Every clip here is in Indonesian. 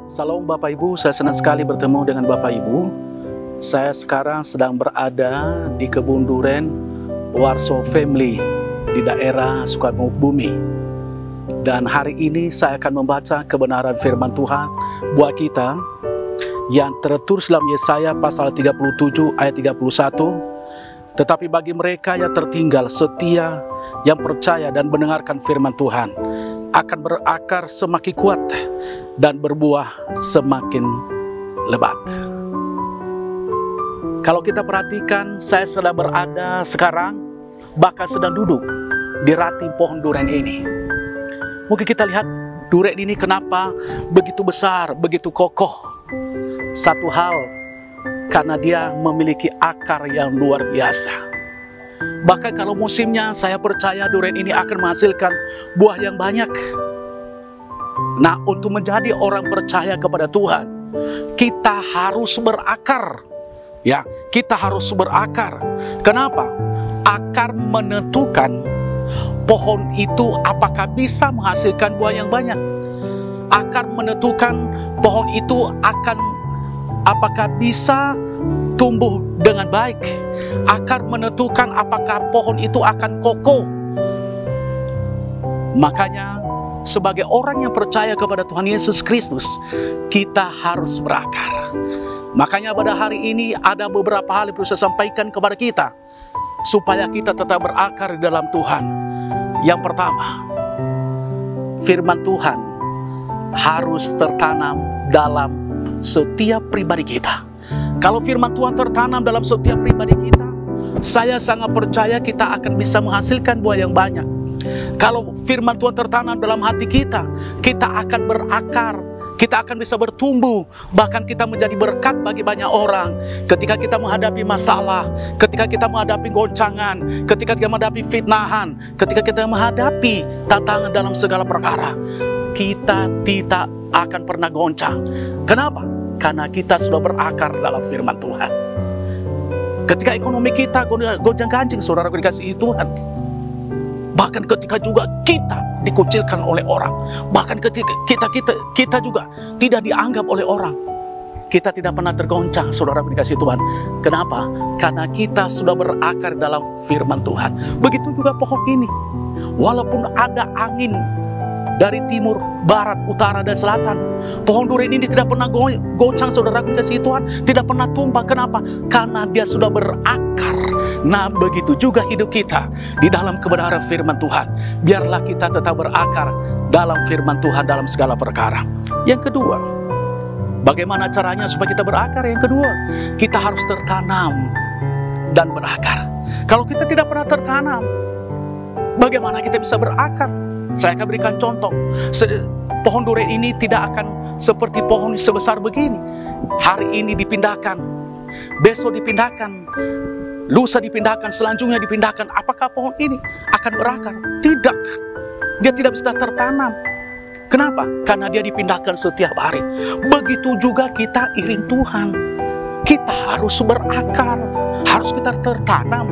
Salam Bapak Ibu, saya senang sekali bertemu dengan Bapak Ibu. Saya sekarang sedang berada di Kebun Duren Warso Family di daerah Sukabumi. Dan hari ini saya akan membaca kebenaran firman Tuhan buat kita yang tertulis dalam Yesaya pasal 37 ayat 31. Tetapi bagi mereka yang tertinggal setia, yang percaya dan mendengarkan firman Tuhan, akan berakar semakin kuat dan berbuah semakin lebat. Kalau kita perhatikan, saya sedang berada sekarang, bahkan sedang duduk di ranting pohon duren ini. Mungkin kita lihat duren ini kenapa begitu besar, begitu kokoh. Satu hal, karena dia memiliki akar yang luar biasa. Bahkan kalau musimnya, saya percaya duren ini akan menghasilkan buah yang banyak. Nah, untuk menjadi orang percaya kepada Tuhan, kita harus berakar. Ya, kita harus berakar. Kenapa? Akar menentukan pohon itu apakah bisa menghasilkan buah yang banyak. Akar menentukan pohon itu apakah bisa tumbuh dengan baik. Akar menentukan apakah pohon itu akan kokoh. Makanya sebagai orang yang percaya kepada Tuhan Yesus Kristus, kita harus berakar. Makanya pada hari ini ada beberapa hal yang perlu saya sampaikan kepada kita supaya kita tetap berakar di dalam Tuhan. Yang pertama, firman Tuhan harus tertanam dalam setiap pribadi kita. Kalau firman Tuhan tertanam dalam setiap pribadi kita, saya sangat percaya kita akan bisa menghasilkan buah yang banyak. Kalau firman Tuhan tertanam dalam hati kita, kita akan berakar, kita akan bisa bertumbuh, bahkan kita menjadi berkat bagi banyak orang. Ketika kita menghadapi masalah, ketika kita menghadapi goncangan, ketika kita menghadapi fitnahan, ketika kita menghadapi tantangan dalam segala perkara, kita tidak akan pernah goncang. Kenapa? Karena kita sudah berakar dalam firman Tuhan. Ketika ekonomi kita gonjang-ganjing, saudara dikasihi Tuhan, bahkan ketika juga kita dikucilkan oleh orang, bahkan ketika kita juga tidak dianggap oleh orang, kita tidak pernah tergoncang, saudara dikasihi Tuhan. Kenapa? Karena kita sudah berakar dalam firman Tuhan. Begitu juga pohon ini, walaupun ada angin dari timur, barat, utara, dan selatan, pohon duren ini tidak pernah goncang, saudara kasih Tuhan, tidak pernah tumbang. Kenapa? Karena dia sudah berakar. Nah, begitu juga hidup kita di dalam kebenaran firman Tuhan. Biarlah kita tetap berakar dalam firman Tuhan dalam segala perkara. Yang kedua, bagaimana caranya supaya kita berakar? Yang kedua, kita harus tertanam dan berakar. Kalau kita tidak pernah tertanam, bagaimana kita bisa berakar? Saya akan berikan contoh. Pohon duren ini tidak akan seperti pohon sebesar begini. Hari ini dipindahkan, besok dipindahkan, lusa dipindahkan, selanjutnya dipindahkan. Apakah pohon ini akan berakar? Tidak. Dia tidak bisa tertanam. Kenapa? Karena dia dipindahkan setiap hari. Begitu juga kita iring Tuhan. Kita harus berakar, harus kita tertanam.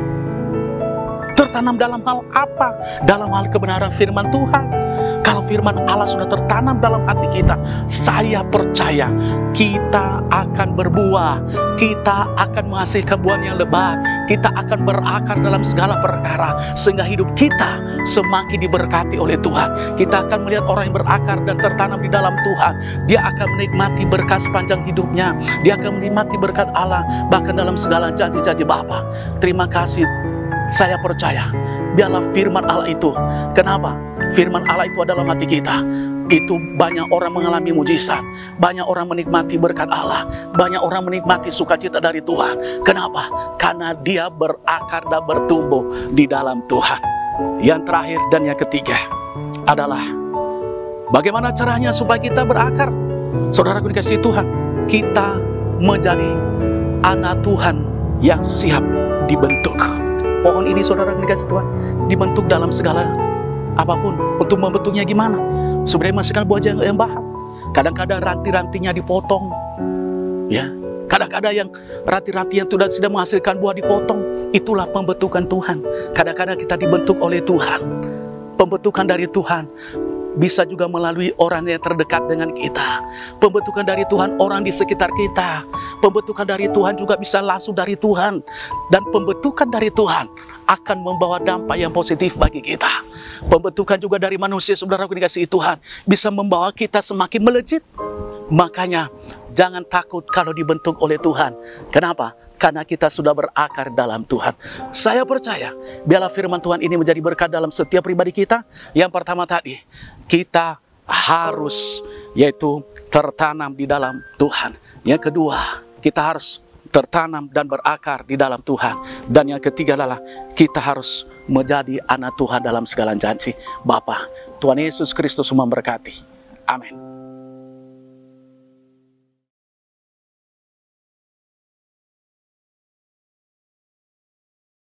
Tertanam dalam hal apa? Dalam hal kebenaran firman Tuhan. Kalau firman Allah sudah tertanam dalam hati kita, saya percaya kita akan berbuah, kita akan menghasilkan buah yang lebat, kita akan berakar dalam segala perkara, sehingga hidup kita semakin diberkati oleh Tuhan. Kita akan melihat orang yang berakar dan tertanam di dalam Tuhan, dia akan menikmati berkat sepanjang hidupnya, dia akan menikmati berkat Allah, bahkan dalam segala janji-janji Bapa. Terima kasih. Saya percaya, biarlah firman Allah itu. Kenapa? Firman Allah itu adalah hati kita. Itu banyak orang mengalami mujizat, banyak orang menikmati berkat Allah, banyak orang menikmati sukacita dari Tuhan. Kenapa? Karena dia berakar dan bertumbuh di dalam Tuhan. Yang terakhir dan yang ketiga adalah bagaimana caranya supaya kita berakar? Saudaraku dikasihi Tuhan, kita menjadi anak Tuhan yang siap dibentuk. Pohon ini, saudara dikasih Tuhan, dibentuk dalam segala apapun. Untuk membentuknya gimana? Supaya menghasilkan buah yang bahat. Kadang-kadang ranti-rantinya dipotong, ya. Kadang-kadang yang ranti-ranti yang sudah menghasilkan buah dipotong. Itulah pembentukan Tuhan. Kadang-kadang kita dibentuk oleh Tuhan. Pembentukan dari Tuhan. bisa juga melalui orang yang terdekat dengan kita. Pembentukan dari Tuhan orang di sekitar kita. Pembentukan dari Tuhan juga bisa langsung dari Tuhan. Dan pembentukan dari Tuhan akan membawa dampak yang positif bagi kita. Pembentukan juga dari manusia, saudaraku dikasihi Tuhan, bisa membawa kita semakin melejit. Makanya jangan takut kalau dibentuk oleh Tuhan. Kenapa? Karena kita sudah berakar dalam Tuhan. Saya percaya, biarlah firman Tuhan ini menjadi berkat dalam setiap pribadi kita. Yang pertama tadi, kita harus yaitu tertanam di dalam Tuhan. Yang kedua, kita harus tertanam dan berakar di dalam Tuhan. Dan yang ketiga adalah kita harus menjadi anak Tuhan dalam segala janji Bapa. Tuhan Yesus Kristus memberkati. Amin.